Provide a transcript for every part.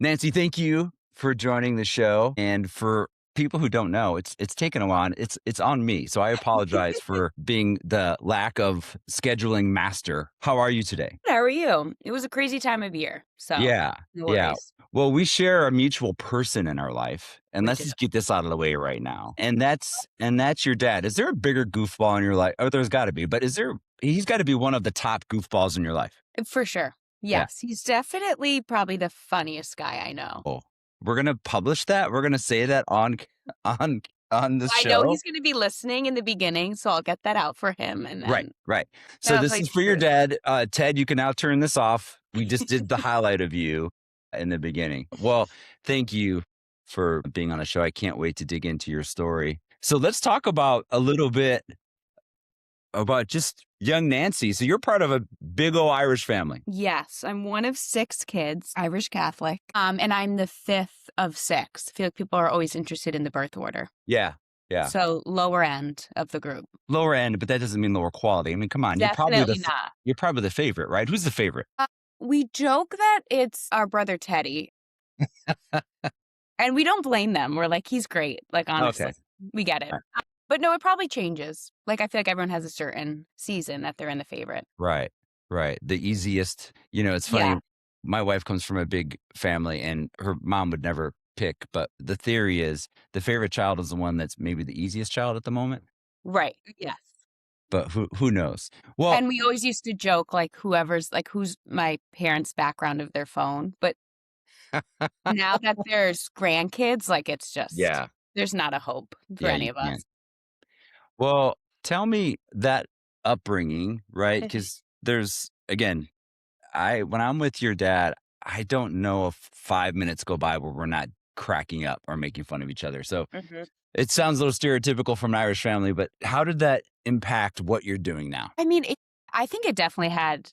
Nancy, thank you for joining the show. And for people who don't know, it's taken a while. It's on me. So I apologize for being the lack of scheduling master. How are you today? How are you? It was a crazy time of year, so Yeah. no Yeah. worries. Well, we share a mutual person in our life. And We let's do. just get this out of the way right now. And that's your dad. Is there a bigger goofball in your life? Oh, there's gotta be, but he's got to be one of the top goofballs in your life. For sure. Yeah. Yes, he's definitely probably the funniest guy I know. Oh, we're gonna publish that. We're gonna say that on on the I know show. he's gonna be listening in the beginning, so I'll get that out for him, and Right, then right. So I'll this tell you is the for your truth. dad. Ted, you can now turn this off. We just did the highlight of you in the beginning. Well, thank you for being on the show. I can't wait to dig into your story. So let's talk about a little bit about just young Nancy. So you're part of a big old Irish family. Yes, I'm one of 6 kids, Irish Catholic, and I'm the 5th of 6. I feel like people are always interested in the birth order. Yeah, yeah. So lower end of the group. Lower end, but that doesn't mean lower quality. I mean, come on, Definitely not. you're probably the favorite, right? Who's the favorite? We joke that it's our brother Teddy. And we don't blame them. We're like, "He's great." Like, Okay. honestly, we get it. But no, it probably changes. Like, I feel like everyone has a certain season that they're in the favorite. Right, right. The easiest, it's funny. Yeah, My wife comes from a big family and her mom would never pick, but the theory is the favorite child is the one that's maybe the easiest child at the moment, right. Yes. but who knows? Well, And we always used to joke, like, who's my parents' background of their phone. But now that there's grandkids, like, it's just yeah, there's not a hope for yeah, any you of can't. us. Well, tell me that upbringing, right? Mhm, Because there's again, I when I'm with your dad, I don't know if 5 minutes go by where we're not cracking up or making fun of each other. So mhm. it sounds a little stereotypical from an Irish family, but how did that impact what you're doing now? I mean, I think it definitely had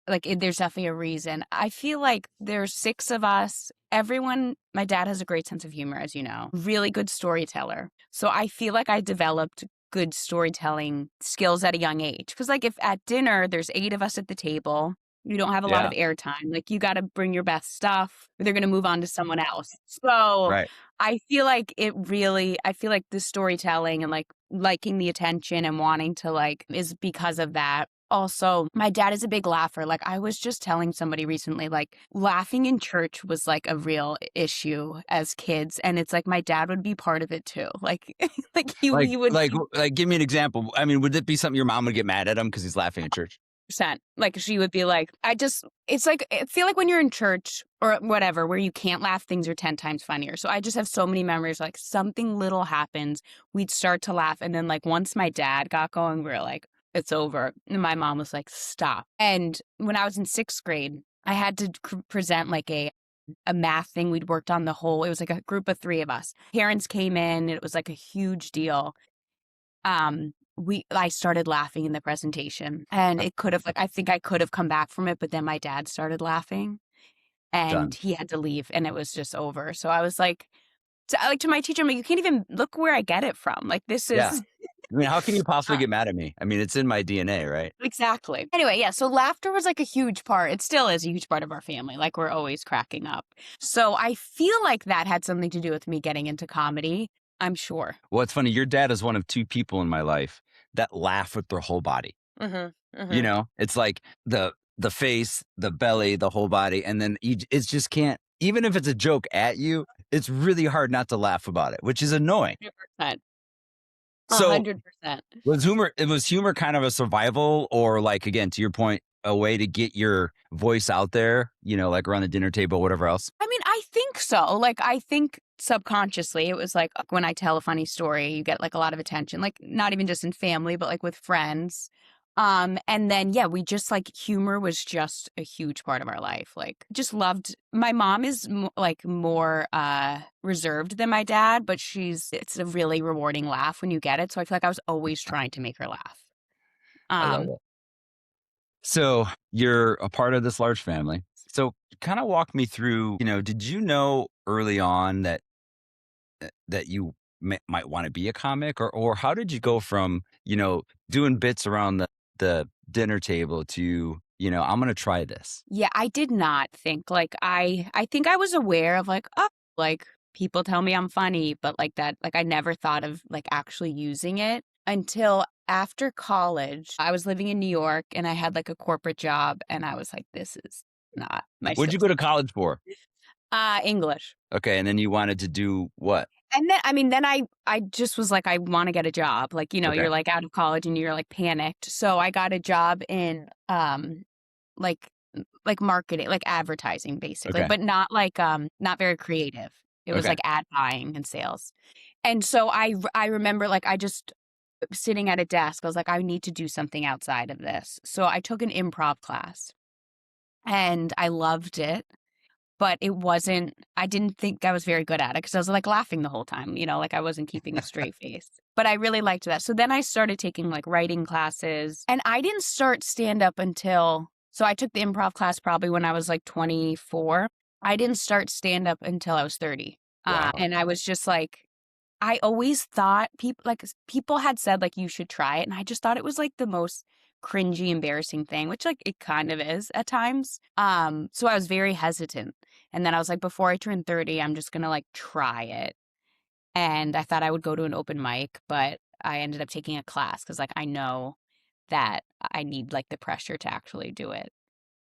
Like there's definitely a reason. I feel like there's 6 of us. Everyone my dad has a great sense of humor, as you know, really good storyteller. So I feel like I developed good storytelling skills at a young age. Because like, if at dinner there's 8 of us at the table, you don't have a lot of Yeah, airtime. Like, you gotta bring your best stuff, or they're gonna move on to someone else. So, right. I feel like the storytelling and, like, liking the attention and wanting to, like, is because of that. Also, my dad is a big laugher. Like, I was just telling somebody recently, like, laughing in church was, like, a real issue as kids, and it's like my dad would be part of it too. Like like, Like, he would like, be like, give me an example. I mean, would it be something your mom would get mad at him because he's laughing at church? percent. Like, she would be like, it's like, I feel like when you're in church or whatever, where you can't laugh, things are 10 times funnier. So I just have so many memories, like, something little happens, we'd start to laugh, and then, like, once my dad got going, we were like, "It's over." And my mom was like, "Stop." And when I was in 6th grade, I had to present, like, a math thing. We'd worked on the whole it was like a group of 3 of us. Parents came in, it was, like, a huge deal. I started laughing in the presentation, and it could have, like, I think I could have come back from it, but then my dad started laughing, and Done. he had to leave, and it was just over. So I was to my teacher, I'm like, "You can't even look where I get it from. Like, this Yeah. is" I mean, how can you possibly uh, get mad at me? I mean, it's in my DNA, right? exactly. Anyway, yeah, so laughter was, like, a huge part. It still is a huge part of our family. Like, we're always cracking up. So I feel like that had something to do with me getting into comedy. I'm sure. Well, it's funny. Your dad is one of two people in my life that laugh with their whole body. Mhm, mhm. It's like the face, the belly, the whole body, and then it's just can't. Even if it's a joke at you, it's really hard not to laugh about it, which is annoying. 100%. So 100%. was humor kind of a survival, or like again to your point, a way to get your voice out there? Like around the dinner table, whatever else. I mean, I think so. Like, I think subconsciously it was like, when I tell a funny story, you get, like, a lot of attention, like, not even just in family, but, like, with friends. And then, yeah, we just, like, humor was just a huge part of our life. Like, just loved my mom is more reserved than my dad, but it's a really rewarding laugh when you get it. So I feel like I was always trying to make her laugh. I love Um, it. So you're a part of this large family. So kind of walk me through. Did you know early on that you might want to be a comic, or how did you go from doing bits around the dinner table to I'm going to try this. Yeah, I did not think, like, I think I was aware of, like, oh, like, people tell me I'm funny, but, like, that like, I never thought of, like, actually using it until after college. I was living in New York, and I had, like, a corporate job, and I was like, "This is not my What'd skill you go to set." college for? English. Okay. And then you wanted to do what? And then I mean, then I just was like, "I wanna get a job." Like, Okay. you're, like, out of college, and you're, like, panicked. So I got a job in, like like marketing, like advertising basically, Okay. but not like, not very creative. It was Okay. like ad buying and sales. And so I remember like I just sitting at a desk, I was like, I need to do something outside of this. So I took an improv class and I loved it, but it wasn't I didn't think I was very good at it because I was like laughing the whole time, like I wasn't keeping a straight face. But I really liked that. So then I started taking like writing classes and I didn't start stand up until so I took the improv class probably when I was like 24. I didn't start stand up until I was 30. Wow. And I was just like I always thought people had said like you should try it and I just thought it was like the most cringy embarrassing thing, which like it kind of is at times. So I was very hesitant. And then I was like before I turn 30, I'm just going to like try it. And I thought I would go to an open mic, but I ended up taking a class cuz like I know that I need like the pressure to actually do it.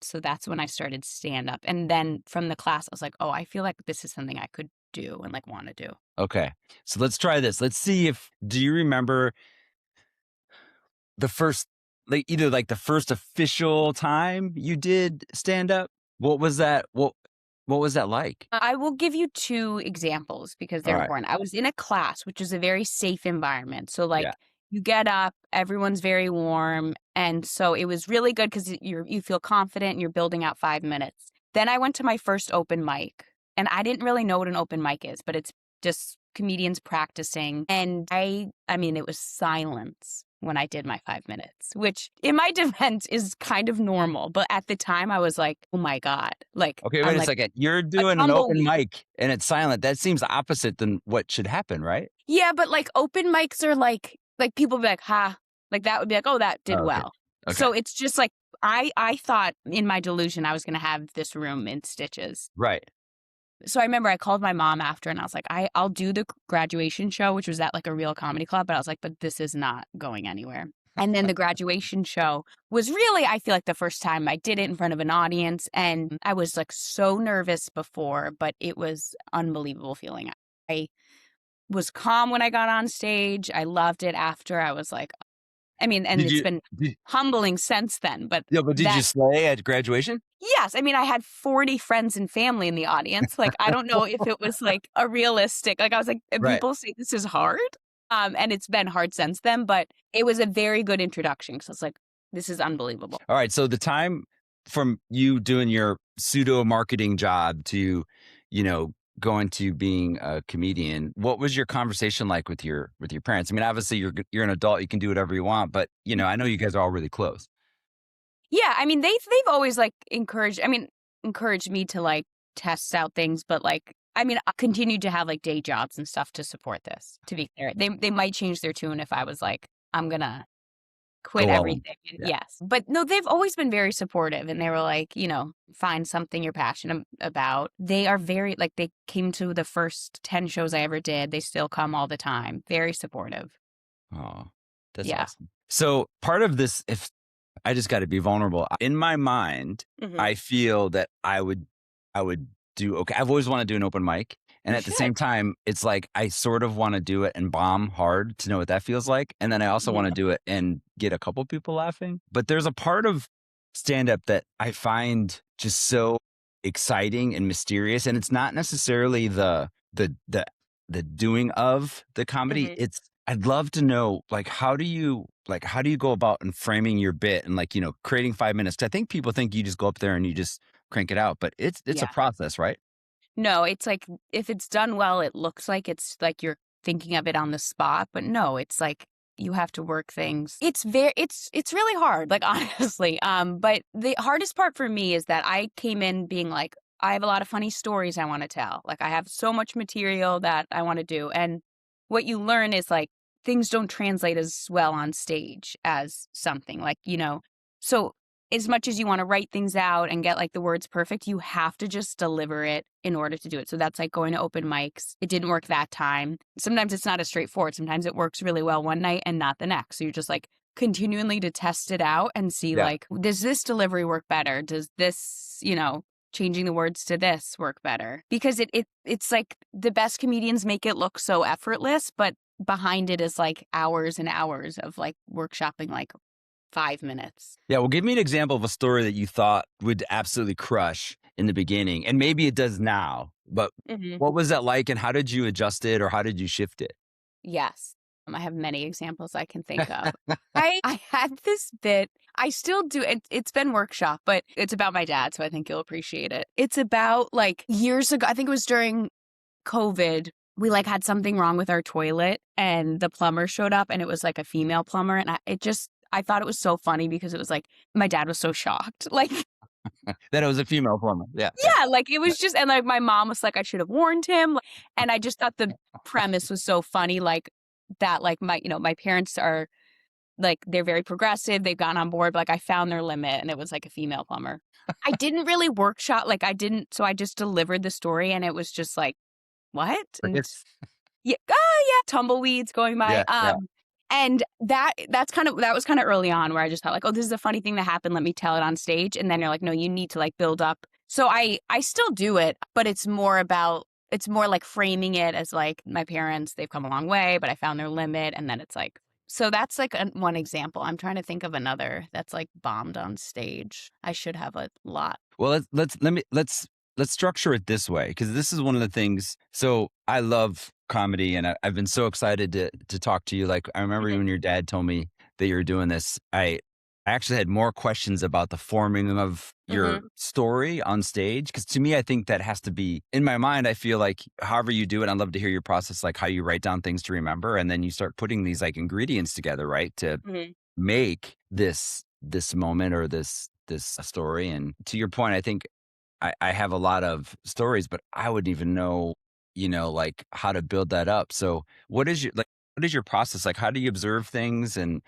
So that's when I started stand up. And then from the class I was like, "Oh, I feel like this is something I could do and like want to do." Okay. So let's try this. Let's see if do you remember the first like either like the first official time you did stand up? What was that? What was that like? I will give you 2 examples because All they're right. important. I was in a class, which is a very safe environment. So, Yeah. like, you get up, everyone's very warm, and so it was really good because you feel confident and you're building out 5 minutes. Then I went to my first open mic, and I didn't really know what an open mic is, but it's just comedians practicing, and I mean, it was silence when I did my 5 minutes, which in my defense is kind of normal, but at the time I was like, "Oh my god." Like, Okay, I'm wait a like second. You're a doing an open tumbleweed. mic and it's silent. That seems opposite than what should happen, right? Yeah, but, like, open mics are like people be like, "Ha." Like, that would be like, "Oh, that did Oh, okay. well." Okay. So it's just like I thought in my delusion I was gonna have this room in stitches. Right. So I remember I called my mom after and I was like, I'll do the graduation show," which was at, like, a real comedy club, but I was like, "But this is not going anywhere." And then the graduation show was really, I feel like, the first time I did it in front of an audience, and I was, like, so nervous before, but it was unbelievable feeling. I was calm when I got on stage. I loved it after. I was like I mean, and Did it's you been did, humbling since then, but yeah, but did you that slay at graduation? yes, I mean, I had 40 friends and family in the audience. Like, I don't know if it was, like, a realistic like, I was like, Right. people say this is hard, and it's been hard since then, but it was a very good introduction because I was like, "This is unbelievable." All right. So the time from you doing your pseudo marketing job to, you know, going to being a comedian, what was your conversation like with your parents? I mean, obviously you're an adult, you can do whatever you want, but I know you guys are all really close. Yeah, I mean, they've always, like, encouraged me to, like, test out things, but, like, I mean, I continued to have, like, day jobs and stuff to support this, to be fair. They might change their tune if I was like, "I'm gonna quit Go all in. everything." And Yeah. yes. But no, they've always been very supportive, and they were like, "Find something you're passionate about." They are very like, they came to the first 10 shows I ever did. They still come all the time. Very supportive. Oh, that's Yeah. awesome. So part of this, if I just got to be vulnerable in my mind, Mhm. I feel that I would do okay. I've always wanted to do an open mic. And You at the same should. time, it's like I sort of want to do it and bomb hard to know what that feels like. And then I also want to Yeah. do it and get a couple people laughing. But there's a part of stand up that I find just so exciting and mysterious. And it's not necessarily the doing of the comedy. Mhm. It's I'd love to know how do you go about and framing your bit and creating 5 minutes? 'Cause I think people think you just go up there and you just crank it out, but it's a Yeah. process, right? No, it's like if it's done well, it looks like it's like you're thinking of it on the spot, but no, it's like you have to work things. It's really hard, like honestly. But the hardest part for me is that I came in being like, I have a lot of funny stories I want to tell. Like I have so much material that I want to do. And what you learn is like things don't translate as well on stage as something like. So as much as you want to write things out and get like the words perfect, you have to just deliver it in order to do it. So that's like going to open mics. It didn't work that time. Sometimes it's not as straightforward. Sometimes it works really well one night and not the next. So you're just like continually to test it out and see Yeah. like, does this delivery work better? Does this, changing the words to this work better? Because it's like the best comedians make it look so effortless, but behind it is like hours and hours of like workshopping like 5 minutes. Yeah. Well, give me an example of a story that you thought would absolutely crush in the beginning. And maybe it does now, but Mhm. what was that like and how did you adjust it or how did you shift it? Yes. I have many examples I can think of. I had this bit. I still do it. It's been workshop, but it's about my dad, so I think you'll appreciate it. It's about like years ago. I think it was during COVID. We like had something wrong with our toilet and the plumber showed up and it was like a female plumber. And I thought it was so funny because it was like, my dad was so shocked. Like, That it was a female plumber. Yeah. Yeah. yeah, like it was just, and like my mom was like, I should have warned him. And I just thought the premise was so funny. Like that, like my parents are like, they're very progressive. They've gotten on board. But like I found their limit and it was like a female plumber. I didn't really workshop. Like I didn't. So I just delivered the story and it was just like, what? And Crickets. yeah, oh yeah, tumbleweeds going by. Yeah. Yeah. And that was kind of early on where I just thought like, oh, this is a funny thing that happened. Let me tell it on stage. And then you're like, no, you need to like build up. So I still do it, but it's more like framing it as like my parents, they've come a long way, but I found their limit. And then it's like, so that's like one example. I'm trying to think of another that's like bombed on stage. I should have a lot. Well, let's structure it this way because this is one of the things. So I love comedy, and I've been so excited to talk to you. Like I remember Mhm. when your dad told me that you were doing this. I actually had more questions about the forming of your Mhm. story on stage because to me, I think that has to be in my mind. I feel like however you do it, I'd love to hear your process, like how you write down things to remember, and then you start putting these like ingredients together, right, to Mhm. make this moment or this story. And to your point, I think I have a lot of stories, but I wouldn't even know, like how to build that up. So what is your process? Like how do you observe things and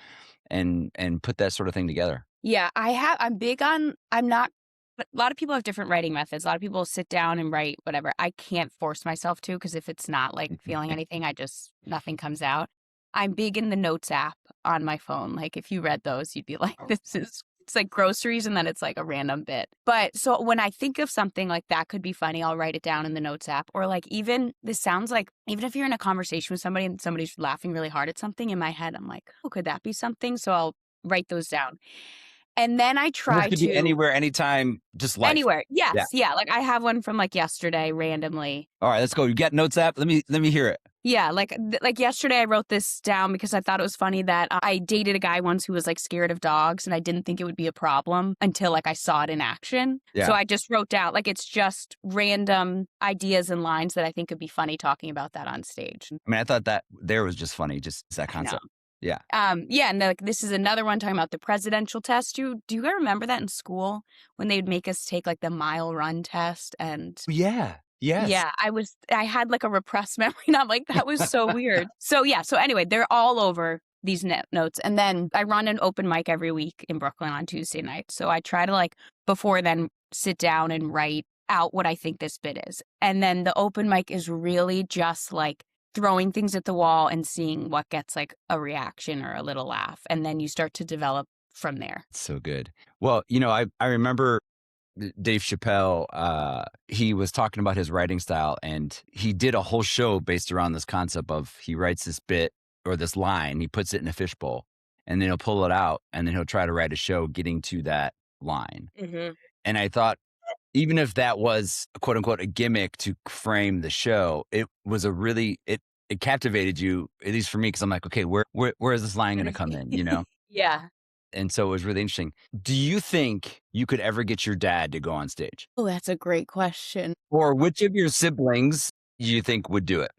put that sort of thing together? Yeah, I'm not, but a lot of people have different writing methods. A lot of people sit down and write whatever. I can't force myself to because if it's not like feeling anything, nothing comes out. I'm big in the notes app on my phone. Like if you read those, you'd be like, it's like groceries and then it's like a random bit. But so when I think of something like that could be funny, I'll write it down in the notes app. Or like even this sounds like, even if you're in a conversation with somebody and somebody's laughing really hard at something in my head, I'm like, oh, could that be something? So I'll write those down. And then I And this try could be to anywhere, anytime, just life. anywhere. Yeah. Yes, yeah, like, I have one from, like, yesterday randomly. All right, let's go. You got notes app? Let me hear it. Yeah, like, yesterday I wrote this down because I thought it was funny that I dated a guy once who was, like, scared of dogs, and I didn't think it would be a problem until, like, I saw it in action. So Yeah. I just wrote down like, it's just random ideas and lines that I think could be funny talking about that on stage. I mean, I thought that there was just funny, just that I know. concept. Yeah. Yeah, and like this is another one talking about the presidential test. Do you guys remember that in school when they'd make us take like the mile run test? And Yeah. Yes. yeah, I had like a repressed memory, and I'm like, that was so weird. So yeah, so anyway, they're all over these notes, and then I run an open mic every week in Brooklyn on Tuesday nights. So I try to like before then sit down and write out what I think this bit is, and then the open mic is really just like throwing things at the wall and seeing what gets like a reaction or a little laugh. And then you start to develop from there. So good. Well, I remember Dave Chappelle, he was talking about his writing style and he did a whole show based around this concept of he writes this bit or this line, he puts it in a fishbowl and then he'll pull it out and then he'll try to write a show getting to that line. Hmm. And I thought, even if that was quote unquote a gimmick to frame the show, it was it captivated you, at least for me, because I'm like, okay, where is this line going to come in, Yeah. And so it was really interesting. Do you think you could ever get your dad to go on stage? Oh, that's a great question. Or which of your siblings do you think would do it?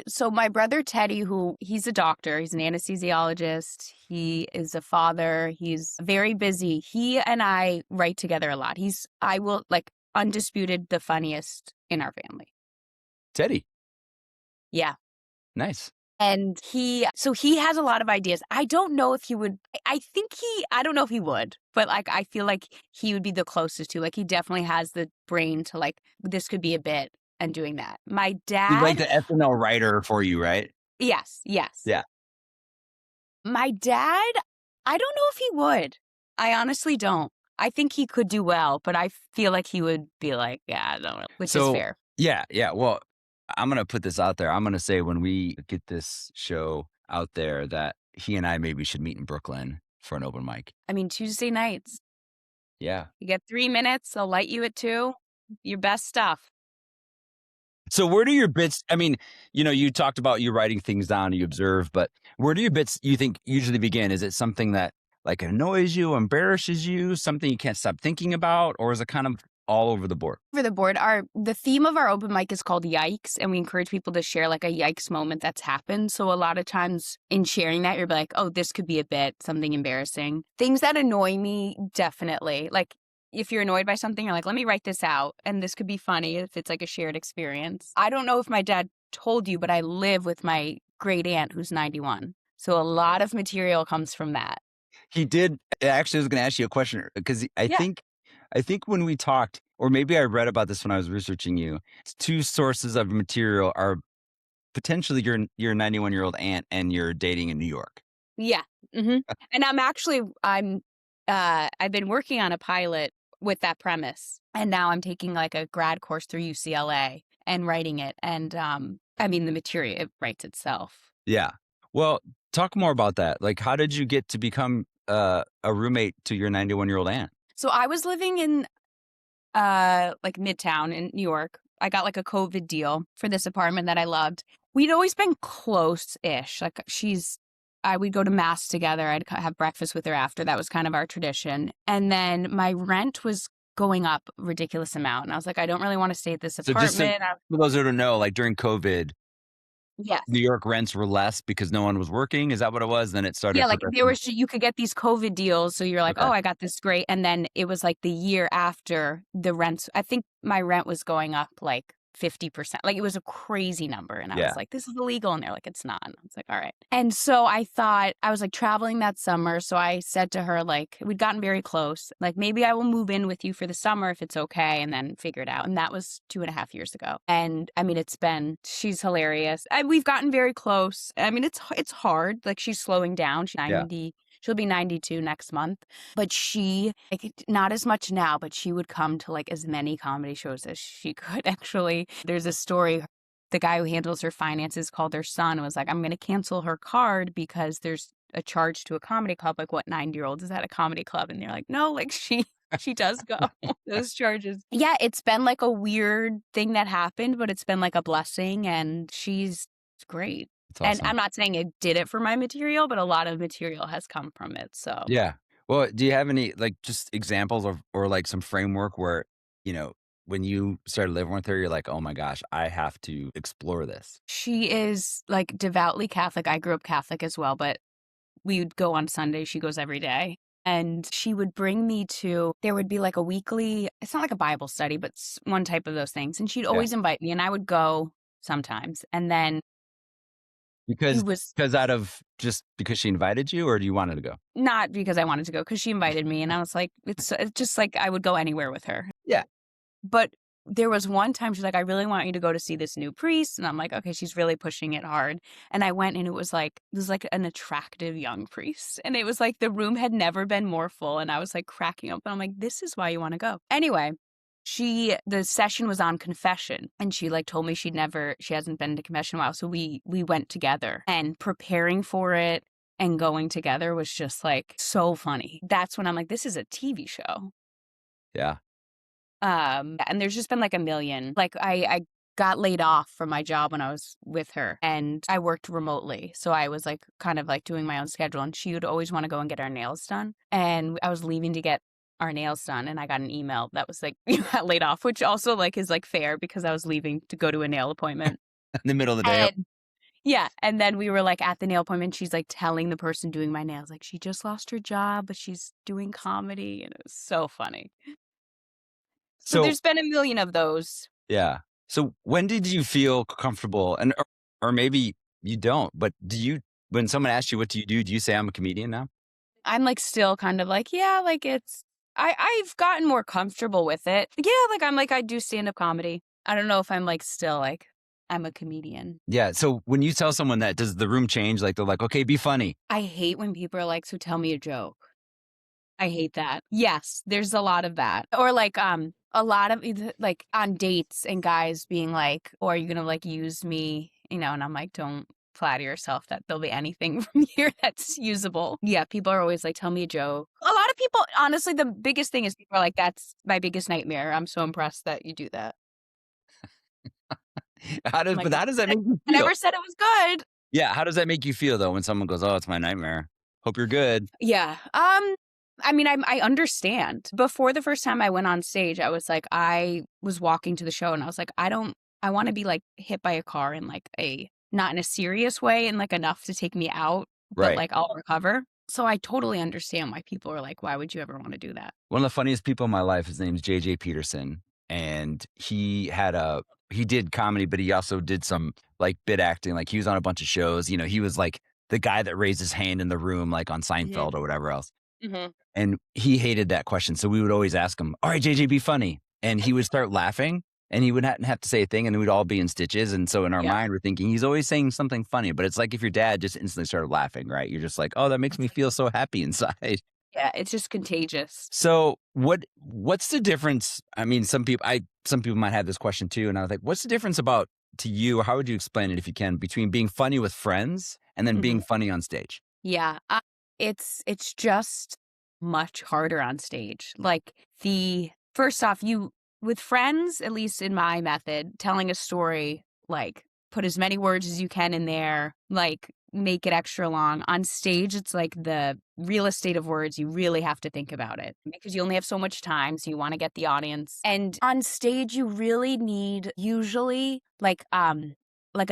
So my brother Teddy, he's a doctor, he's an anesthesiologist, he is a father, he's very busy. He and I write together a lot. I will like undisputed the funniest in our family. Teddy. Yeah. Nice. And he has a lot of ideas. I don't know if he would. I don't know if he would, but like I feel like he would be the closest to. Like he definitely has the brain to like this could be a bit and doing that. My He's like dad, the SNL writer for you, right? yes, yes. Yeah. My dad, I don't know if he would. I honestly don't. I think he could do well, but I feel like he would be like, yeah, I don't know, which is So, fair. yeah, yeah. Well, I'm gonna put this out there. I'm gonna say when we get this show out there that he and I maybe should meet in Brooklyn for an open mic. I mean, Tuesday nights, Yeah. you get 3 minutes, I'll light you at 2. Your best stuff. So where do your bits, I mean, you talked about you writing things down, you observe, but where do your bits you think usually begin? Is it something that like annoys you, embarrasses you, something you can't stop thinking about, or is it kind of all over the board? For the board, the theme of our open mic is called Yikes, and we encourage people to share like a yikes moment that's happened. So a lot of times in sharing that, you're like, oh, this could be a bit something embarrassing. Things that annoy me, definitely. Like if you're annoyed by something, you're like, let me write this out, and this could be funny if it's like a shared experience. I don't know if my dad told you, but I live with my great aunt who's 91. So a lot of material comes from that. He did. Actually, I was going to ask you a question because Yeah. I think when we talked, or maybe I read about this when I was researching you, two sources of material are potentially your 91-year-old aunt and you're dating in New York. Yeah. And I've been working on a pilot with that premise. And now I'm taking like a grad course through UCLA and writing it. And I mean the material it writes itself. Yeah. Well, talk more about that. Like, how did you get to become a roommate to your 91-year-old aunt? So I was living in like Midtown in New York. I got like a COVID deal for this apartment that I loved. We'd always been close-ish. Like I would go to mass together. I'd have breakfast with her after. That was kind of our tradition. And then my rent was going up a ridiculous amount. And I was like, I don't really want to stay at this So just apartment. for those who don't know, like during COVID, Yes. New York rents were less because no one was working. Is that what it was? Then it Yeah, started like there progressing. was you could get these COVID deals, so you're like, Okay. "Oh, I got this great." And then it was like the year after the rents I think my rent was going up like 50%. Like it was a crazy number and I Yeah. was like, "This is illegal." And they're like, "It's not." And I was like, "All right." And so I thought I was like traveling that summer, so I said to her like we'd gotten very close, like maybe I will move in with you for the summer if it's okay and then figure it out. And that was 2.5 years ago. And I mean, she's hilarious. We've gotten very close. I mean, it's hard. Like she's slowing down. Yeah. She'll be 92 next month. But she, like, not as much now, but she would come to like as many comedy shows as she could. Actually, there's a story. The guy who handles her finances called her son and was like, I'm going to cancel her card because there's a charge to a comedy club. Like, what 90-year-old is at a comedy club? And they're like, no, like she does go those charges. Yeah, it's been like a weird thing that happened, but it's been like a blessing and she's great. It's And awesome. I'm not saying it did it for my material, but a lot of material has come from it. So Yeah. Well, do you have any like just examples of or like some framework where, you know, when you started living with her, you're like, oh my gosh, I have to explore this. she is like devoutly Catholic. I grew up Catholic as well, but we would go on Sunday. She goes every day. And she would bring me to, there would be like a weekly, it's not like a Bible study, but one type of those things. And she'd Yeah. always invite me and I would go sometimes. And then it was Because out of just because she invited you, or do you wanted to go? not because I wanted to go, because she invited me. And I was like, it's just like I would go anywhere with her. Yeah. But there was one time she's like, I really want you to go to see this new priest. And I'm like, okay, she's really pushing it hard. And I went and it was like an attractive young priest. And it was like the room had never been more full. And I was like cracking up. And I'm like, this is why you want to go. Anyway, the session was on confession and she like told me she hasn't been to confession in a while. So we went together and preparing for it and going together was just like so funny. That's when I'm like, this is a TV show. Yeah. And there's just been like a million. Like I got laid off from my job when I was with her and I worked remotely. So I was like kind of like doing my own schedule and she would always want to go and get our nails done. And I was leaving to get our nails done and I got an email that was like you got laid off, which also like is like fair because I was leaving to go to a nail appointment. In the middle of the day. And yeah, and then we were like at the nail appointment, she's like telling the person doing my nails like she just lost her job, but she's doing comedy and it was so funny. So So there's been a million of those. yeah. So when did you feel comfortable and or maybe You don't, but do you when someone asks you, "What do you say, 'I'm a comedian' now?" I'm, like, still kind of like, yeah, like, I've gotten more comfortable with it. Yeah, like, I'm like, I do stand-up comedy. I don't know if I'm, like, still, like, I'm a comedian. Yeah, so when you tell someone that, does the room change? Like, they're like, "Okay, be funny." I hate when people are like, "So tell me a joke." I hate that. Yes, there's a lot of that. Or, like, a lot of like, on dates and guys being like, "Oh, are you gonna, like, use me?" You know, and I'm like, "Don't flatter yourself that there'll be anything from here that's usable." Yeah, people are always like, "Tell me a joke." A lot of people honestly, the biggest thing is people are like, "That's my biggest nightmare. I'm so impressed that you do that." I'm like, How does that make you I feel? never said it was good." Yeah, how does that make you feel, though, when someone goes, "Oh, it's my nightmare. Hope you're good." Yeah. I mean, I understand. Before the first time I went on stage, I was like, I was walking to the show and I was like, I want to be like hit by a car in like a, not in a serious way and like enough to take me out, but Right. like I'll recover. So I totally understand why people are like, why would you ever want to do that? One of the funniest people in my life, his name's JJ Peterson, and he did comedy, but he also did some, like, bit acting, like, he was on a bunch of shows, he was, like, the guy that raised his hand in the room, like, on Hmm. Seinfeld or whatever else, Hmm. and he hated that question, so we would always ask him, "Alright, JJ, be funny," and he would start laughing, and he would not have to say a thing, and then we'd all be in stitches, and so in our Yeah. mind, we're thinking, "He's always saying something funny," but it's like if your dad just instantly started laughing, right? You're just like, "Oh, that makes me feel so happy inside." Yeah. It's just contagious. So what's the difference? I mean, some people might have this question too, and I was like, what's the difference about to you? Or how would you explain it if you can between being funny with friends and then Hmm. being funny on stage? Yeah. It's just much harder on stage. Like the first off, you with friends, at least in my method, telling a story, like put as many words as you can in there, like make it extra long. On stage, it's like the real estate of words. You really have to think about it because you only have so much time. So you want to get the audience. And on stage, you really need usually like a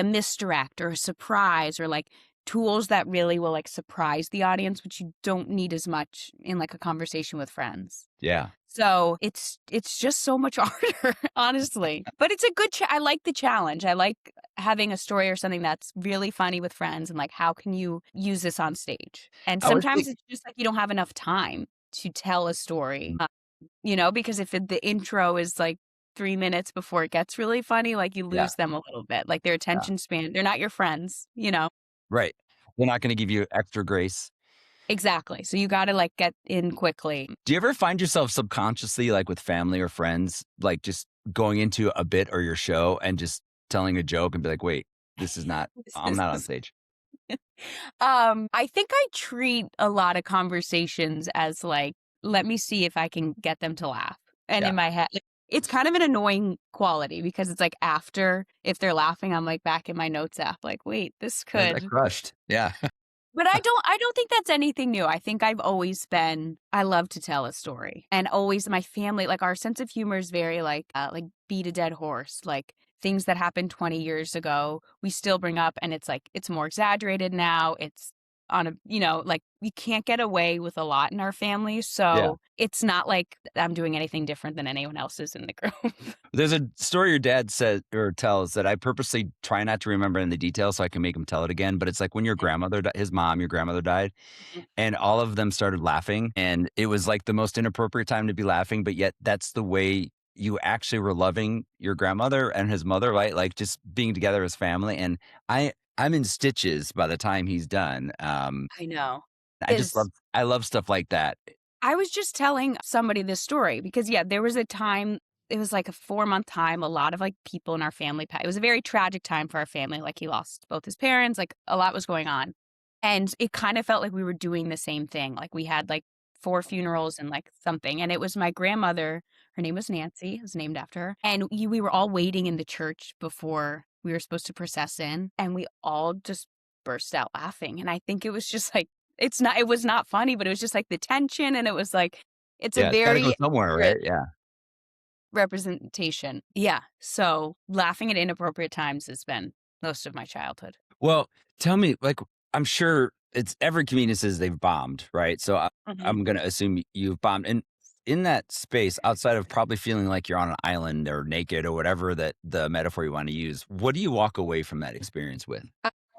misdirect or a surprise or like tools that really will like surprise the audience, which you don't need as much in like a conversation with friends. Yeah. So it's just so much harder, honestly. But it's a good I like the challenge. I like having a story or something that's really funny with friends and like how can you use this on stage? And I would sometimes think it's just like you don't have enough time to tell a story. mm, Because if the intro is like 3 minutes before it gets really funny, like you yeah, lose them a little bit. Like their yeah. attention span, they're not your friends. Right. They're not gonna give you extra grace. Exactly. So you gotta, like, get in quickly. Do you ever find yourself subconsciously, like with family or friends, like just going into a bit or your show and just telling a joke and be like, wait, this is not This I'm is not on stage. I think I treat a lot of conversations as, like, let me see if I can get them to laugh. And Yeah. in my head like, it's kind of an annoying quality because it's, like, after if they're laughing, I'm, like, back in my notes app, like, "Wait, this That could." crushed. Yeah. But I don't think that's anything new. I think I've always been I love to tell a story. And always my family, like our sense of humor is very like beat a dead horse. Like things that happened 20 years ago, we still bring up and it's like it's more exaggerated now. It's on like we can't get away with a lot in our family. Yeah. So it's not like I'm doing anything different than anyone else is in the group. There's a story your dad said or tells that I purposely try not to remember in the details so I can make him tell it again. But it's like when your grandmother died, and all of them started laughing. And it was like the most inappropriate time to be laughing. But yet that's the way you actually were loving your grandmother and his mother, right? Like just being together as family. And I'm in stitches by the time he's done. I know. I I love stuff like that. I was just telling somebody this story because, yeah, there was a time, it was like a 4-month time. A lot of like people in our family, it was a very tragic time for our family. Like he lost both his parents, like a lot was going on. And it kind of felt like we were doing the same thing. Like we had like 4 funerals and like something. And it was my grandmother. Her name was Nancy, it was named after her. And we were all waiting in the church before we were supposed to process in. And we all just burst out laughing. And I think it was just like, it was not funny, but it was just, like, the tension, and it was, like it's a Yeah, it's got to go very somewhere, accurate right? Yeah. representation. Yeah, so laughing at inappropriate times has been most of my childhood. Well, tell me, like, I'm sure it's every comedian says they've bombed, right? So Mhm. I'm going to assume you've bombed. And in that space, outside of probably feeling like you're on an island or naked or whatever that the metaphor you want to use, what do you walk away from that experience with?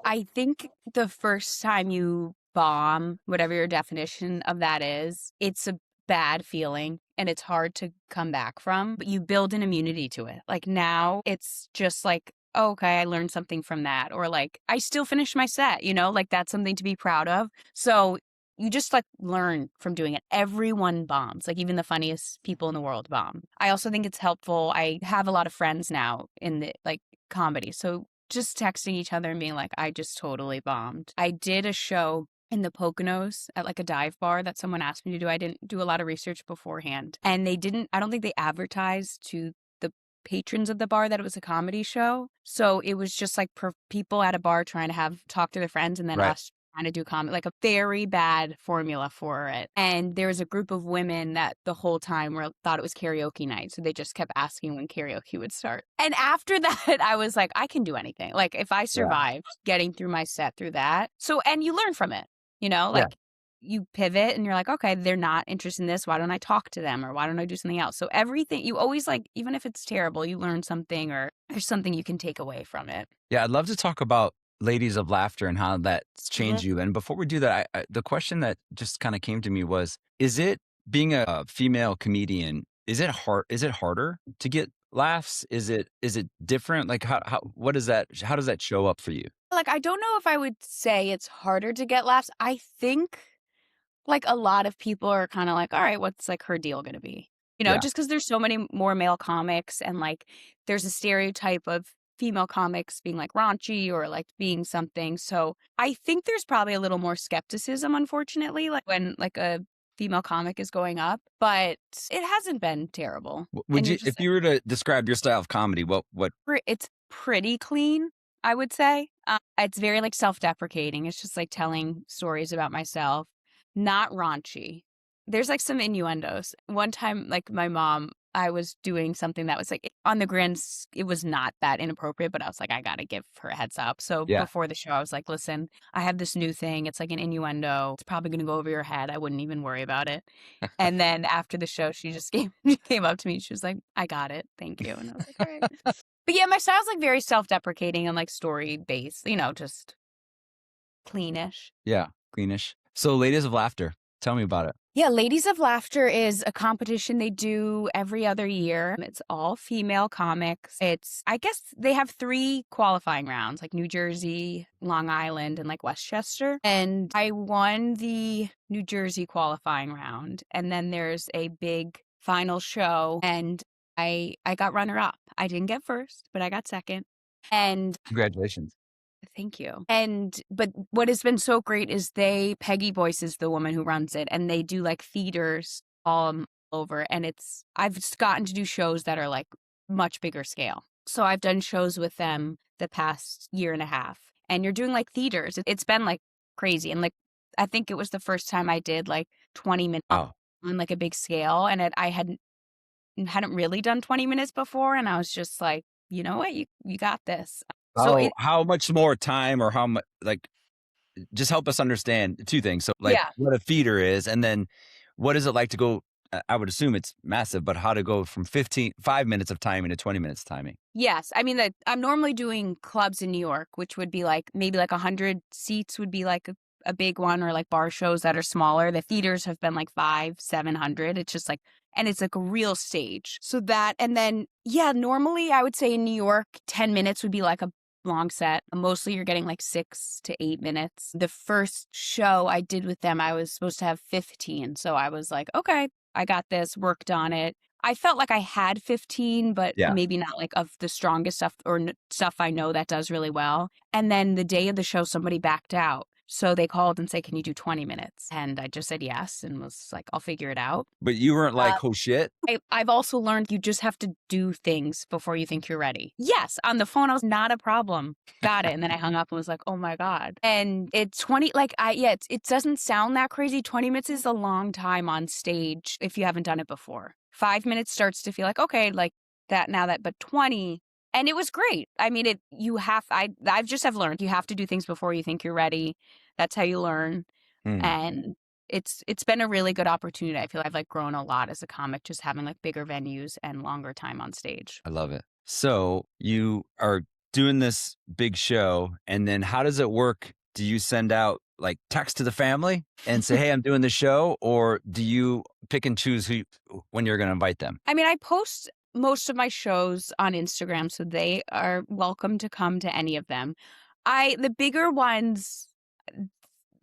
I think the first time you bomb, whatever your definition of that is, it's a bad feeling and it's hard to come back from, but you build an immunity to it. Like now it's just like, oh, okay, I learned something from that. Or like, I still finished my set, like that's something to be proud of. So you just like learn from doing it. Everyone bombs, like even the funniest people in the world bomb. I also think it's helpful. I have a lot of friends now in the like comedy. So just texting each other and being like, I just totally bombed. I did a show in the Poconos at like a dive bar that someone asked me to do. I didn't do a lot of research beforehand. And I don't think they advertised to the patrons of the bar that it was a comedy show. So it was just like people at a bar trying to talk to their friends and then Right. us trying to do comedy, like a very bad formula for it. And there was a group of women that the whole time thought it was karaoke night. So they just kept asking when karaoke would start. And after that, I was like, I can do anything. Like if I Yeah. survived getting through my set through that. So, and you learn from it, Yeah. like you pivot and you're like, okay, they're not interested in this. Why don't I talk to them or why don't I do something else? So everything you always like, even if it's terrible, you learn something or there's something you can take away from it. Yeah. I'd love to talk about Ladies of Laughter and how that's changed you. And before we do that, the question that just kind of came to me was, is it being a female comedian, is it hard? Is it harder to get laughs? Is it different? Like what is that? How does that show up for you? Like, I don't know if I would say it's harder to get laughs. I think like a lot of people are kind of like, all right, what's like her deal going to be? Yeah. Just because there's so many more male comics and like there's a stereotype of female comics being like raunchy or like being something. So I think there's probably a little more skepticism, unfortunately, like when like a female comic is going up, but it hasn't been terrible. Would And you're you, if just you were to describe your style of comedy, what? it's pretty clean, I would say. It's very like self-deprecating. It's just like telling stories about myself, not raunchy. There's like some innuendos. One time, like my mom, I was doing something that was like on the it was not that inappropriate, but I was like, I gotta give her a heads up. So Yeah. before the show, I was like, listen, I have this new thing. It's like an innuendo. It's probably gonna go over your head. I wouldn't even worry about it. And then after the show, she just came up to me. She was like, I got it. Thank you. And I was like, all right. But yeah, my style's like very self-deprecating and like story based, just cleanish. Yeah. Cleanish. So, Ladies of Laughter, tell me about it. Yeah, Ladies of Laughter is a competition they do every other year. It's all female comics. I guess they have 3 qualifying rounds, like New Jersey, Long Island, and like Westchester. And I won the New Jersey qualifying round. And then there's a big final show and I got runner up. I didn't get first, but I got second. And Congratulations. thank you. But what has been so great is Peggy Boyce is the woman who runs it, and they do like theaters all over. And I've just gotten to do shows that are like much bigger scale. So I've done shows with them the past year and a half, and you're doing like theaters. It's been like crazy. And like, I think it was the first time I did like 20 minutes Oh. on like a big scale. And I hadn't really done 20 minutes before. And I was just like, you know what? You got this. So Oh, how much more time or how much, like, just help us understand 2 things. So, like, yeah. what a feeder is, and then what is it like to go, I would assume it's massive, but how to go from 5 minutes of timing to 20 minutes timing? Yes. I mean, I'm normally doing clubs in New York, which would be like maybe like 100 seats would be like a big one, or like bar shows that are smaller. The theaters have been like 700. It's just like, and it's like a real stage. So that, and then, yeah, normally I would say in New York, 10 minutes would be like a long set. Mostly you're getting like 6 to 8 minutes. The first show I did with them, I was supposed to have 15. So I was like, okay, I got this, worked on it. I felt like I had 15, but Yeah. maybe not like of the strongest stuff or stuff I know that does really well. And then the day of the show, somebody backed out. So they called and said, can you do 20 minutes? And I just said yes and was like, I'll figure it out. But you weren't like, "Oh, shit?" I've also learned you just have to do things before you think you're ready. Yes, on the phone, I was not a problem. Got it. And then I hung up and was like, oh my God. And it's 20, like, it doesn't sound that crazy. 20 minutes is a long time on stage if you haven't done it before. 5 minutes starts to feel like, okay, like that now that, but 20. And it was great. I mean, I've just have learned you have to do things before you think you're ready. That's how you learn. Mm, And it's been a really good opportunity. I feel I've like grown a lot as a comic, just having like bigger venues and longer time on stage. I love it. So, you are doing this big show, and then how does it work? Do you send out like text to the family and say, "Hey, I'm doing the show," or do you pick and choose when you're going to invite them? I mean, I post most of my shows on Instagram, so they are welcome to come to any of them. The bigger ones,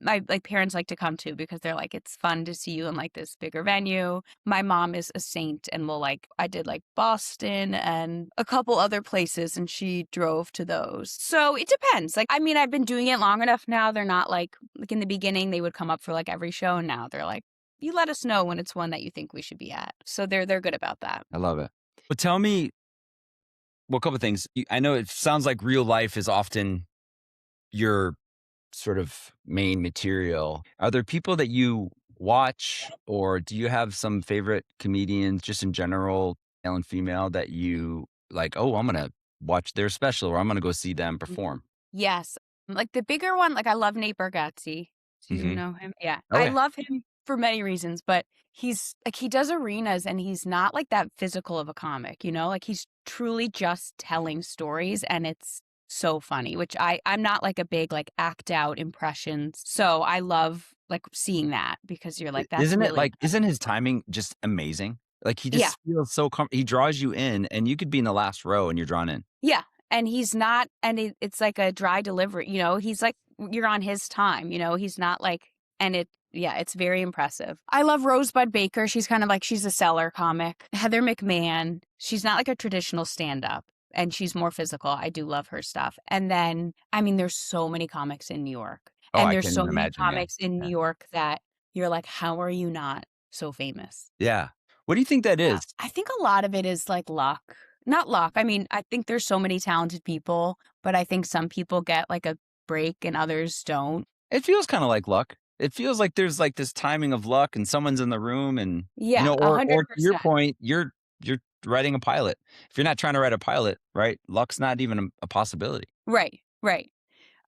my like parents like to come to because they're like, it's fun to see you in like this bigger venue. My mom is a saint and will like, I did like Boston and a couple other places and she drove to those. So it depends. Like, I mean, I've been doing it long enough now. They're not like in the beginning, they would come up for like every show. And now they're like, you let us know when it's one that you think we should be at. So they're good about that. I love it. But tell me, well, a couple of things. I know it sounds like real life is often your sort of main material. Are there people that you watch, or do you have some favorite comedians just in general, male and female, that you like, oh, I'm going to watch their special or I'm going to go see them Mhm. perform? Yes. Like the bigger one, like I love Nate Bargatze. Do you Hmm. know him? Yeah. Oh, I yeah. love him for many reasons, but he's like he does arenas and he's not like that physical of a comic, you know? Like he's truly just telling stories and it's so funny, which I'm not like a big like act out impressions. So I love like seeing that because you're like that's Isn't it really like, isn't his timing just amazing? Like he yeah. just feels so, he draws you in and you could be in the last row and you're drawn in. Yeah, and he's not and it's like a dry delivery, you know? He's like you're on his time, you know? He's not like and it yeah, it's very impressive. I love Rosebud Baker, she's kind of like she's a seller comic. Heather McMahon, she's not like a traditional stand-up, and she's more physical. I do love her stuff. And then, I mean, there's so many comics in New York, Oh, and I there's can so even many imagine. Yeah. comics in New Yeah. York that you're like, "How are you not so famous?" Yeah. What do you think that Yeah. is? I think a lot of it is like luck. Not luck. I mean, I think there's so many talented people, but I think some people get like a break and others don't. It feels kinda like luck. It feels like there's, like, this timing of luck and someone's in the room and, Yeah, or to your 100%. point, you're writing a pilot. If you're not trying to write a pilot, right, luck's not even a possibility. Right, right.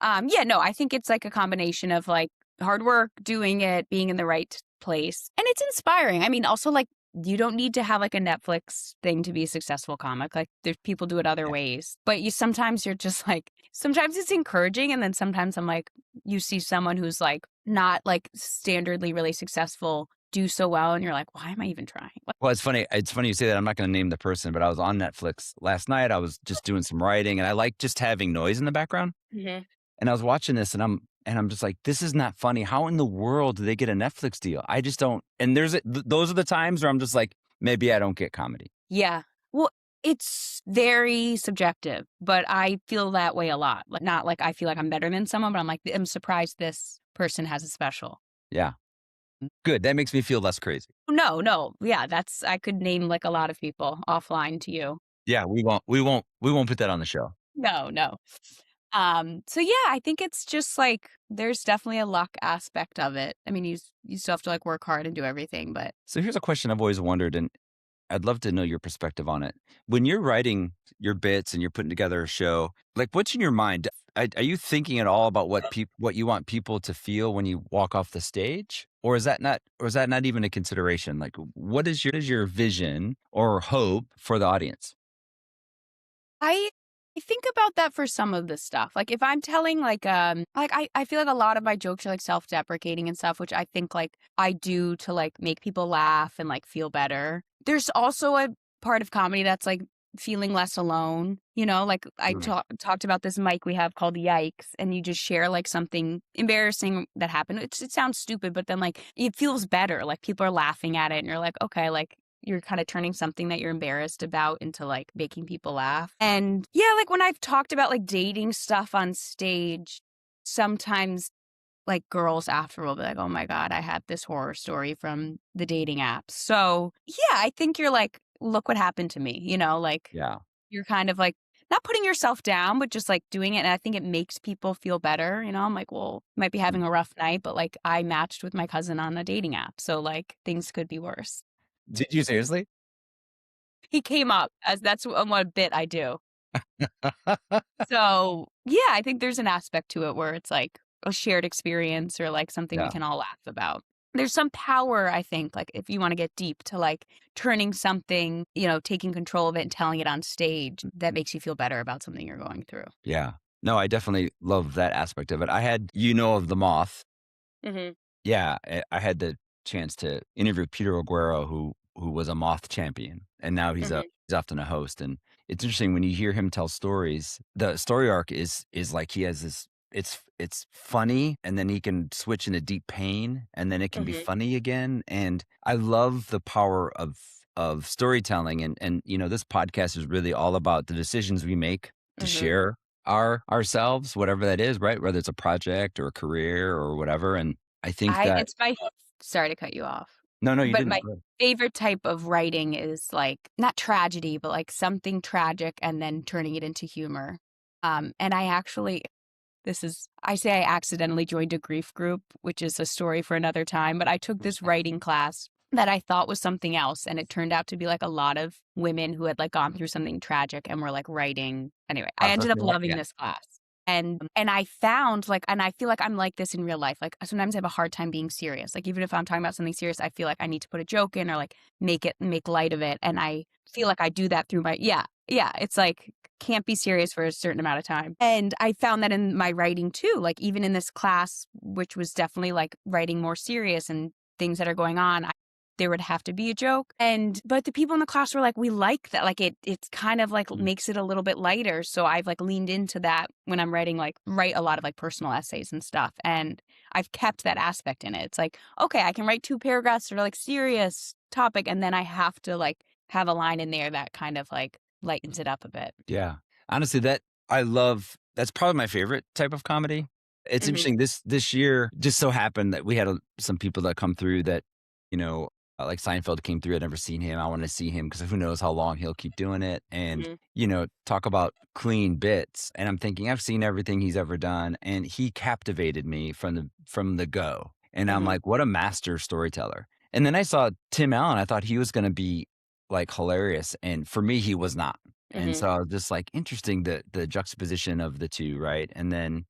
Yeah, no, I think it's like a combination of like hard work, doing it, being in the right place. And it's inspiring. I mean, also like you don't need to have like a Netflix thing to be a successful comic. Like there's people do it other Yeah. ways. But you sometimes you're just like sometimes it's encouraging and then sometimes I'm like you see someone who's like not like standardly really successful do so well and you're like, why am I even trying? Like, Well, it's funny you say that. I'm not gonna name the person, but I was on Netflix last night. I was just doing some writing, and I like just having noise in the background, mhm. and I was watching this, and I'm just like, "This is not funny. How in the world do they get a Netflix deal?" I just don't, and those are the times where I'm just like, "Maybe I don't get comedy." Yeah. Well, it's very subjective, but I feel that way a lot. Like not like I feel like I'm better than someone, but I'm like I'm surprised this person has a special. Yeah. Good, that makes me feel less crazy. No, no. Yeah, that's I could name like a lot of people offline to you. Yeah, we won't put that on the show. No, no. So yeah, I think it's just like there's definitely a luck aspect of it. I mean, you still have to like work hard and do everything, but So here's a question I've always wondered, and I'd love to know your perspective on it. When you're writing your bits and you're putting together a show, like what's in your mind? Are you thinking at all about what you want people to feel when you walk off the stage? Or is that not even a consideration? Like what is your vision or hope for the audience? I think about that for some of the stuff. Like if I'm telling like I feel like a lot of my jokes are like self-deprecating and stuff, which I think like I do to like make people laugh and like feel better. There's also a part of comedy that's like feeling less alone. You know, like I Mm. talked about this mic we have called Yikes, and you just share like something embarrassing that happened. It sounds stupid, but then like it feels better. Like people are laughing at it, and you're like, okay, like you're kind of turning something that you're embarrassed about into like making people laugh. And yeah, like when I've talked about like dating stuff on stage, sometimes like girls after will be like, oh my God, I had this horror story from the dating apps. So yeah, I think you're like, look what happened to me, you know, like Yeah. you're kind of like not putting yourself down, but just like doing it. And I think it makes people feel better. You know, I'm like, well, might be Mm. having a rough night, but like I matched with my cousin on a dating app. So like things could be worse. Did you seriously? He came up as that's what bit I do. So, yeah, I think there's an aspect to it where it's like a shared experience or like something we Yeah. can all laugh about. there's some power, I think, like, if you wanna get deep to, like, turning something, taking control of it and telling it on stage that makes you feel better about something you're going through. Yeah. No, I definitely love that aspect of it. I had of The Moth. Mhm, Yeah, I had the chance to interview Peter Aguero, who was a Moth champion, and now mhm, he's often a host, and it's interesting when you hear him tell stories, the story arc is like he has this it's funny, and then he can switch into deep pain, and then it can be mhm, funny again, and I love the power of storytelling, and, this podcast is really all about the decisions we make to mhm. share ourselves, whatever that is, right? Whether it's a project or a career or whatever, and I think I that it's my sorry to cut you off, no, you but didn't. my Go ahead. favorite type of writing is, like, not tragedy, but, like, something tragic and then turning it into humor. And I actually this is I say I accidentally joined a grief group, which is a story for another time, but I took this writing class that I thought was something else, and it turned out to be, like, a lot of women who had, like, gone through something tragic and were, like, writing anyway, I ended up Processing it? loving Yeah. this class. And I found, like and I feel like I'm like this in real life, like, sometimes I have a hard time being serious, like, even if I'm talking about something serious, I feel like I need to put a joke in or, like, make light of it, and I feel like I do that through my yeah, it's like, can't be serious for a certain amount of time. And I found that in my writing too, like even in this class, which was definitely like writing more serious and things that are going on, there would have to be a joke. But the people in the class were like, we like that. Like it's kind of like Mm. makes it a little bit lighter. So I've like leaned into that when I'm writing, like write a lot of like personal essays and stuff. And I've kept that aspect in it. It's like, okay, I can write 2 paragraphs that are like serious topic. And then I have to like have a line in there that kind of like lightens it up a bit. Yeah. Honestly, that's probably my favorite type of comedy. It's Mhm, interesting, this year just so happened that we had some people that come through that, you know, like Seinfeld came through. I'd never seen him. I wanna see him because who knows how long he'll keep doing it, and, mhm. talk about clean bits, and I'm thinking, I've seen everything he's ever done, and he captivated me from the go, and I'm Mhm, like, "What a master storyteller." And then I saw Tim Allen, I thought he was gonna be, like, hilarious, and for me, he was not. And mhm. so I was just like, interesting the juxtaposition of the 2, right? And then,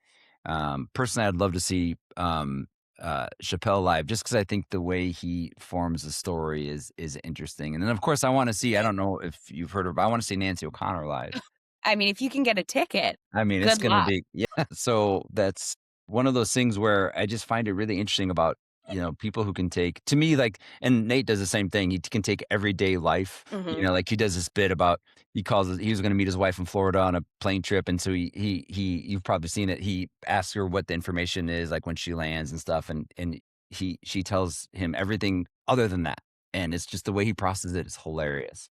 personally, I'd love to see, Chappelle live just because I think the way he forms the story is interesting. And then, of course, I don't know if you've heard of I wanna see Nancy O'Connor live. I mean, if you can get a ticket, I mean, it's good gonna luck. be yeah, so that's one of those things where I just find it really interesting about, people who can take to me, like and Nate does the same thing, he can take everyday life, Mhm. like, he does this bit about he was gonna meet his wife in Florida on a plane trip, and so he you've probably seen it, he asks her what the information is, like, when she lands and stuff, and she tells him everything other than that, and it's just the way he processes it is hilarious.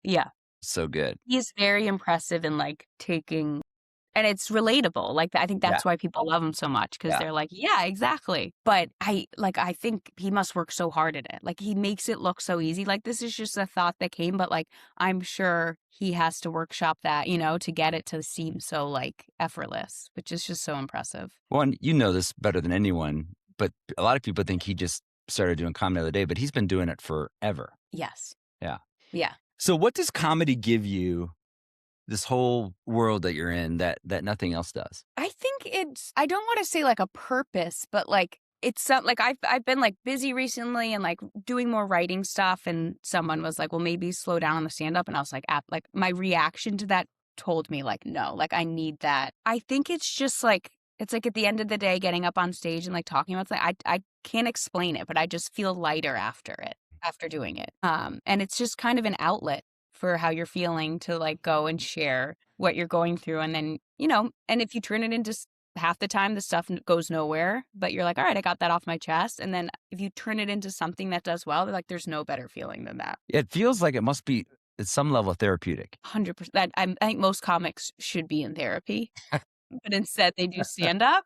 Yeah. So good. He's very impressive in, like, taking and it's relatable, like, I think Yeah, that's why people love him so much because 'cause yeah. they're like, "Yeah, exactly." But I think he must work so hard at it, like, he makes it look so easy, like, this is just a thought that came, but, like, I'm sure he has to workshop that, to get it to seem so, like, effortless, which is just so impressive. Well, and you know this better than anyone, but a lot of people think he just started doing comedy the other day, but he's been doing it forever. Yes. Yeah. Yeah. So what does comedy give you, this whole world that you're in that nothing else does? I think it's I don't wanna say, like, a purpose, but, like, it's some like, I've been, like, busy recently and, like, doing more writing stuff, and someone was like, "Well, maybe slow down on the stand-up," and I was like, my reaction to that told me, like, "No, like, I need that." I think it's just, like it's like at the end of the day, getting up on stage and, like, talking about something, I can't explain it, but I just feel lighter after it, after doing it. And it's just kind of an outlet for how you're feeling to, like, go and share what you're going through, and then, and if you turn it into half the time the stuff goes nowhere, but you're like, all right, I got that off my chest. And then if you turn it into something that does well, like there's no better feeling than that. It feels like it must be at some level therapeutic. 100%. I think most comics should be in therapy, but instead they do stand up.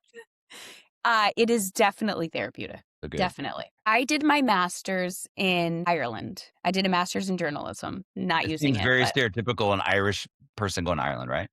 It is definitely therapeutic. So good. Definitely. I did my master's in Ireland. I did a master's in journalism, not It using seems it, very but stereotypical an Irish person going to Ireland, right?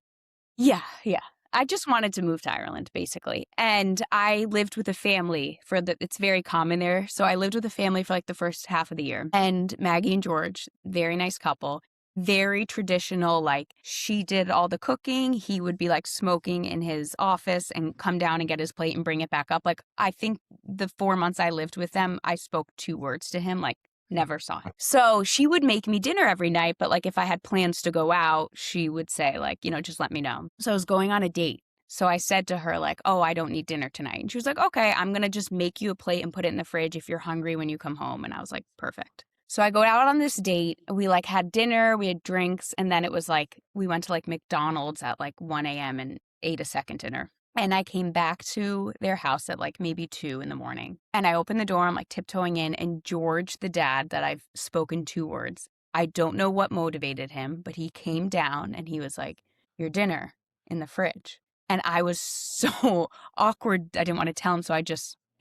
yeah, yeah. I just wanted to move to Ireland, basically, and I lived with a family it's very common there, so I lived with a family for, like, the first half of the year, and Maggie and George, very nice couple, very traditional, like, she did all the cooking, he would be, like, smoking in his office and come down and get his plate and bring it back up. Like, I think the 4 months I lived with them, I spoke 2 words to him, like, never saw him. So, she would make me dinner every night, but, like, if I had plans to go out, she would say, like, "Just let me know." So, I was going on a date. So, I said to her, like, "Oh, I don't need dinner tonight." And she was like, "Okay, I'm gonna just make you a plate and put it in the fridge if you're hungry when you come home." And I was like, "Perfect." So I go out on this date. We like had dinner, we had drinks, and then it was like we went to like McDonald's at like 1 a.m. and ate a second dinner. And I came back to their house at like maybe 2 in the morning. And I opened the door, I'm like tiptoeing in, and George, the dad that I've spoken 2 words, I don't know what motivated him, but he came down and he was like, "Your dinner in the fridge." And I was so awkward. I didn't want to tell him.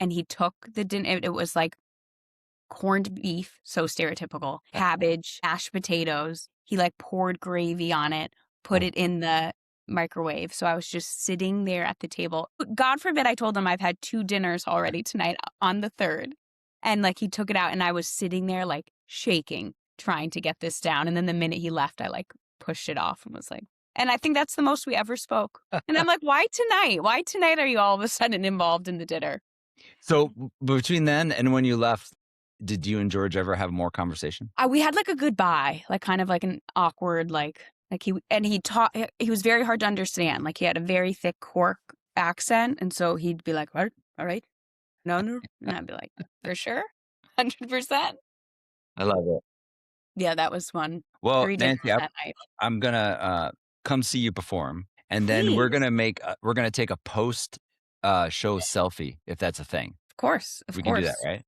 And he took the dinner. It was like corned beef, so stereotypical, cabbage, mashed potatoes. He like poured gravy on it, put Oh. it in the microwave. So I was just sitting there at the table. God forbid I told him I've had 2 dinners already tonight on the 3rd. And like he took it out and I was sitting there like shaking, trying to get this down. And then the minute he left, I like pushed it off and was like, and I think that's the most we ever spoke. And I'm like, why tonight? Why tonight are you all of a sudden involved in the dinner? So between then and when you left, did you and George ever have more conversation? We had like a goodbye, like kind of like an awkward, like he taught, he was very hard to understand. Like he had a very thick Cork accent. And so he'd be like, all right, no, no. And I'd be like, for sure, 100%. I love it. Yeah, that was one. Well, 3 dinners Nancy, that night. I'm gonna come see you perform, and then Please. we're gonna take a post show selfie if that's a thing. Of course. Of We can do that, course. right?